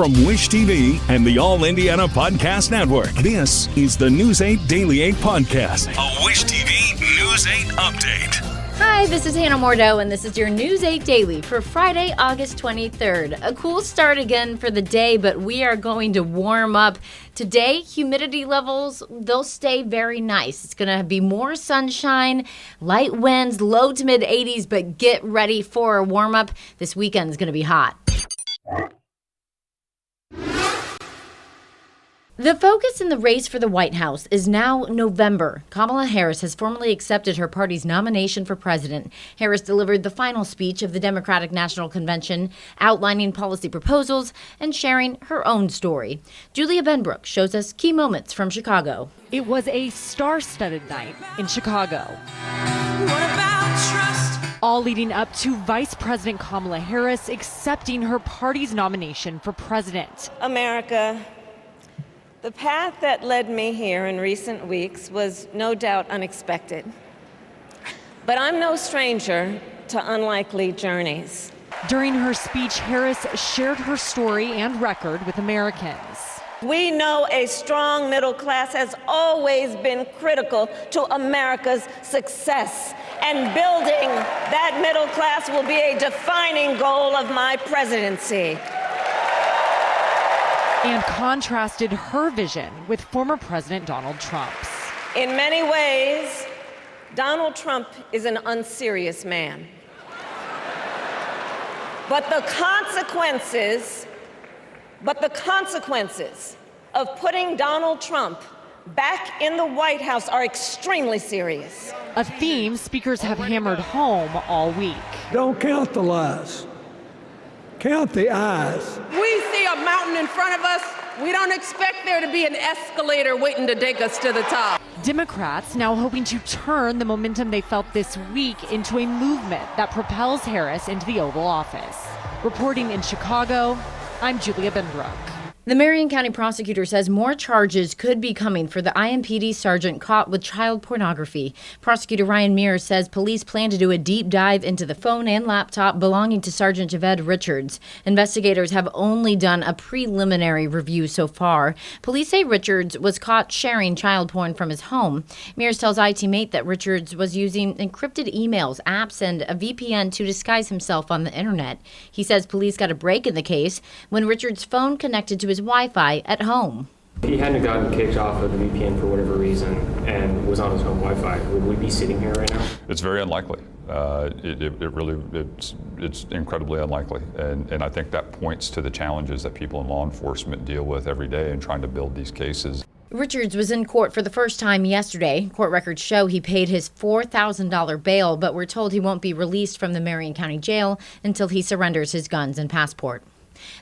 From Wish TV and the All Indiana Podcast Network, this is the News 8 Daily 8 Podcast, a Wish TV News 8 update. Hi, this is Hannah Mordeaux, and this is your News 8 Daily for Friday, August 23rd. A cool start again for the day, but we are going to warm up. Today, humidity levels, they'll stay very nice. It's going to be more sunshine, light winds, low to mid 80s, but get ready for a warm up. This weekend is going to be hot. The focus in the race for the White House is now November. Kamala Harris has formally accepted her party's nomination for president. Harris delivered the final speech of the Democratic National Convention, outlining policy proposals and sharing her own story. Julia Benbrook shows us key moments from Chicago. It was a star-studded night in Chicago. What about trust? All leading up to Vice President Kamala Harris accepting her party's nomination for president. America, the path that led me here in recent weeks was no doubt unexpected. But I'm no stranger to unlikely journeys. During her speech, Harris shared her story and record with Americans. We know a strong middle class has always been critical to America's success, and building that middle class will be a defining goal of my presidency. And contrasted her vision with former President Donald Trump's. In many ways, Donald Trump is an unserious man. But the consequences of putting Donald Trump back in the White House are extremely serious. A theme speakers have hammered home all week. Don't count the lies. Count the eyes. We see a mountain in front of us. We don't expect there to be an escalator waiting to take us to the top. Democrats now hoping to turn the momentum they felt this week into a movement that propels Harris into the Oval Office. Reporting in Chicago, I'm Julia Benbrook. The Marion County prosecutor says more charges could be coming for the IMPD sergeant caught with child pornography. Prosecutor Ryan Mears says police plan to do a deep dive into the phone and laptop belonging to Sergeant Javed Richards. Investigators have only done a preliminary review so far. Police say Richards was caught sharing child porn from his home. Mears tells ITMate that Richards was using encrypted emails, apps, and a VPN to disguise himself on the internet. He says police got a break in the case when Richards' phone connected to his Wi-Fi at home. If he hadn't gotten kicked off of the VPN for whatever reason and was on his home Wi-Fi, would we be sitting here right now? It's very unlikely. It's incredibly unlikely. And I think that points to the challenges that people in law enforcement deal with every day in trying to build these cases. Richards was in court for the first time yesterday. Court records show he paid his $4,000 bail, but we're told he won't be released from the Marion County Jail until he surrenders his guns and passport.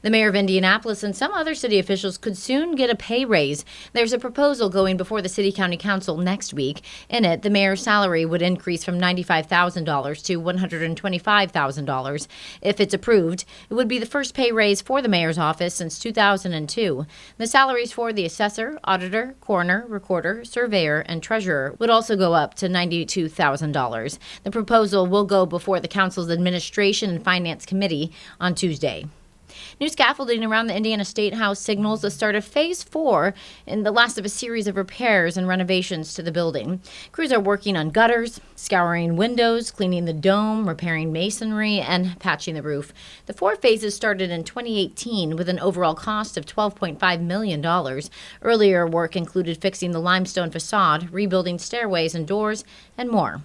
The mayor of Indianapolis and some other city officials could soon get a pay raise. There's a proposal going before the City County Council next week. In it, the mayor's salary would increase from $95,000 to $125,000. If it's approved, it would be the first pay raise for the mayor's office since 2002. The salaries for the assessor, auditor, coroner, recorder, surveyor, and treasurer would also go up to $92,000. The proposal will go before the council's Administration and Finance Committee on Tuesday. New scaffolding around the Indiana State House signals the start of Phase 4 in the last of a series of repairs and renovations to the building. Crews are working on gutters, scouring windows, cleaning the dome, repairing masonry, and patching the roof. The 4 phases started in 2018 with an overall cost of $12.5 million. Earlier work included fixing the limestone facade, rebuilding stairways and doors, and more.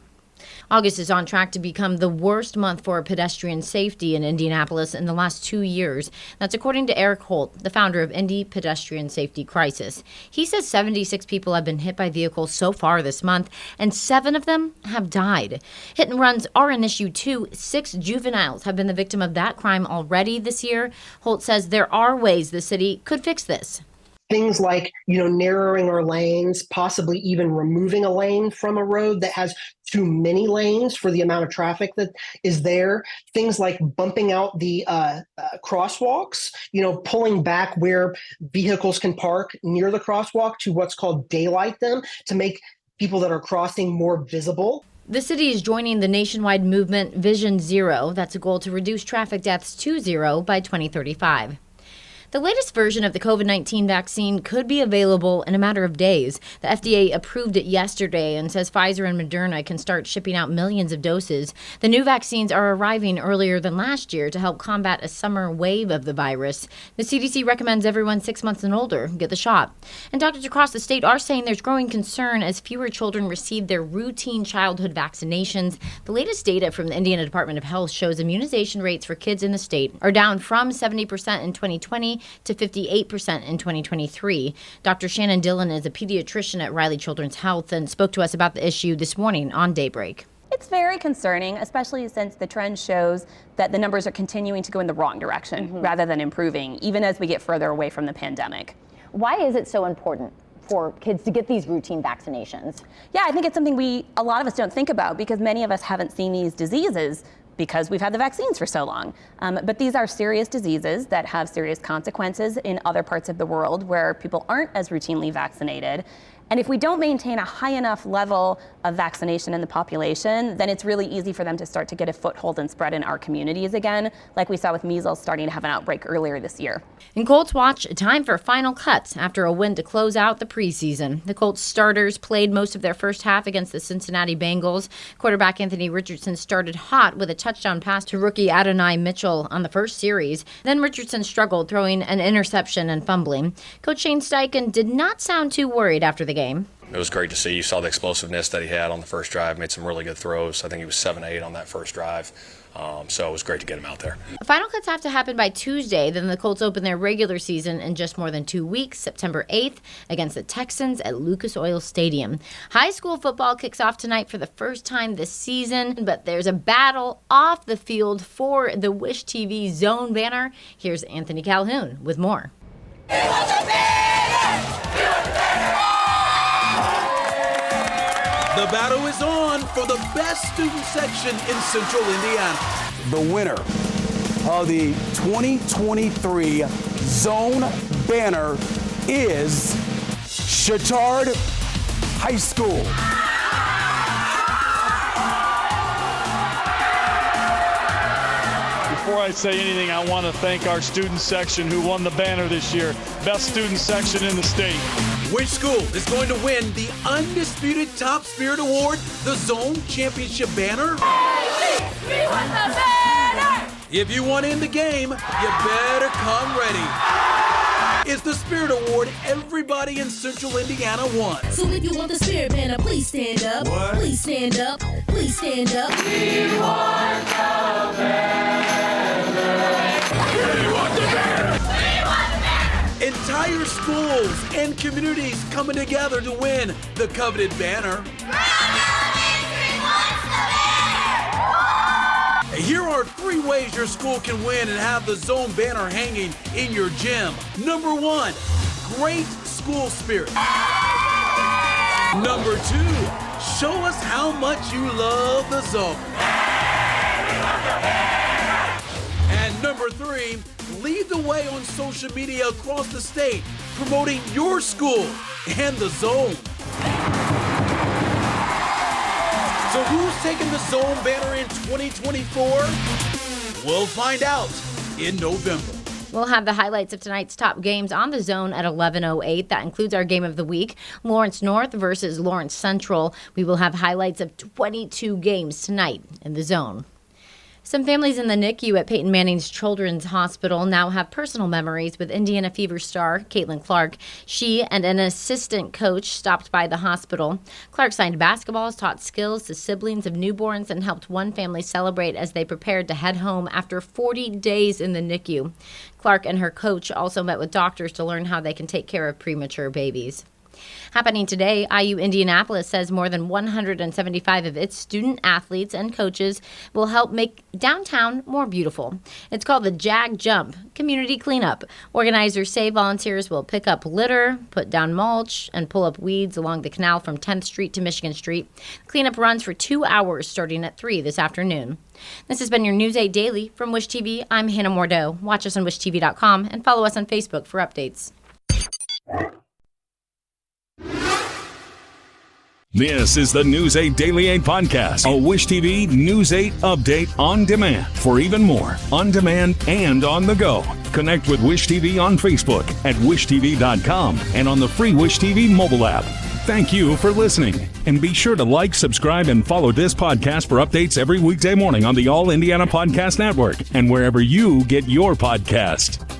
August is on track to become the worst month for pedestrian safety in Indianapolis in the last 2 years. That's according to Eric Holt, the founder of Indy Pedestrian Safety Crisis. He says 76 people have been hit by vehicles so far this month, and 7 of them have died. Hit and runs are an issue too. 6 juveniles have been the victim of that crime already this year. Holt says there are ways the city could fix this. Things like, narrowing our lanes, possibly even removing a lane from a road that has too many lanes for the amount of traffic that is there. Things like bumping out the crosswalks, pulling back where vehicles can park near the crosswalk to what's called daylight them to make people that are crossing more visible. The city is joining the nationwide movement Vision Zero. That's a goal to reduce traffic deaths to 0 by 2035. The latest version of the COVID-19 vaccine could be available in a matter of days. The FDA approved it yesterday and says Pfizer and Moderna can start shipping out millions of doses. The new vaccines are arriving earlier than last year to help combat a summer wave of the virus. The CDC recommends everyone 6 months and older get the shot. And doctors across the state are saying there's growing concern as fewer children receive their routine childhood vaccinations. The latest data from the Indiana Department of Health shows immunization rates for kids in the state are down from 70% in 2020 to 58% in 2023. Dr. Shannon Dillon is a pediatrician at Riley Children's Health and spoke to us about the issue this morning on Daybreak. It's very concerning, especially since the trend shows that the numbers are continuing to go in the wrong direction rather than improving, even as we get further away from the pandemic. Why is it so important for kids to get these routine vaccinations? Yeah, I think it's something a lot of us don't think about because many of us haven't seen these diseases because we've had the vaccines for so long. But these are serious diseases that have serious consequences in other parts of the world where people aren't as routinely vaccinated. And if we don't maintain a high enough level of vaccination in the population, then it's really easy for them to start to get a foothold and spread in our communities again, like we saw with measles starting to have an outbreak earlier this year. In Colts Watch, time for final cuts after a win to close out the preseason. The Colts starters played most of their first half against the Cincinnati Bengals. Quarterback Anthony Richardson started hot with a touchdown pass to rookie Adonai Mitchell on the first series. Then Richardson struggled, throwing an interception and fumbling. Coach Shane Steichen did not sound too worried after the game. It was great to see. You saw the explosiveness that he had on the first drive, made some really good throws. I think he was 7-8 on that first drive. So it was great to get him out there. Final cuts have to happen by Tuesday. Then the Colts open their regular season in just more than 2 weeks, September 8th, against the Texans at Lucas Oil Stadium. High school football kicks off tonight for the first time this season, but there's a battle off the field for the Wish TV Zone banner. Here's Anthony Calhoun with more. The battle is on for the best student section in Central Indiana. The winner of the 2023 Zone banner is Chatard High School. Before I say anything, I want to thank our student section who won the banner this year. Best student section in the state. Which school is going to win the undisputed Top Spirit Award, the Zone Championship banner? We won the banner! If you want in the game, you better come ready. It's the Spirit Award everybody in Central Indiana wants. So if you want the Spirit banner, please stand up. What? Please stand up. Please stand up. We want the banner. We want the banner. We want the banner. Entire schools and communities coming together to win the coveted banner. Here are 3 ways your school can win and have the Zone banner hanging in your gym. Number 1, great school spirit. Number 2, show us how much you love the Zone. And number 3, lead the way on social media across the state, promoting your school and the Zone. So who's taking the Zone banner in 2024? We'll find out in November. We'll have the highlights of tonight's top games on the Zone at 11:08. That includes our game of the week, Lawrence North versus Lawrence Central. We will have highlights of 22 games tonight in the Zone. Some families in the NICU at Peyton Manning's Children's Hospital now have personal memories with Indiana Fever star Caitlin Clark. She and an assistant coach stopped by the hospital. Clark signed basketballs, taught skills to siblings of newborns, and helped one family celebrate as they prepared to head home after 40 days in the NICU. Clark and her coach also met with doctors to learn how they can take care of premature babies. Happening today, IU Indianapolis says more than 175 of its student athletes and coaches will help make downtown more beautiful. It's called the Jag Jump Community Cleanup. Organizers say volunteers will pick up litter, put down mulch, and pull up weeds along the canal from 10th Street to Michigan Street. Cleanup runs for 2 hours starting at 3 this afternoon. This has been your News 8 Daily from Wish TV. I'm Hannah Mordeau. Watch us on wishtv.com and follow us on Facebook for updates. This is the News 8 Daily 8 podcast, a Wish TV News 8 update on demand. For even more, on demand and on the go, connect with Wish TV on Facebook at wishtv.com and on the free Wish TV mobile app. Thank you for listening, and be sure to like, subscribe, and follow this podcast for updates every weekday morning on the All Indiana Podcast Network and wherever you get your podcast.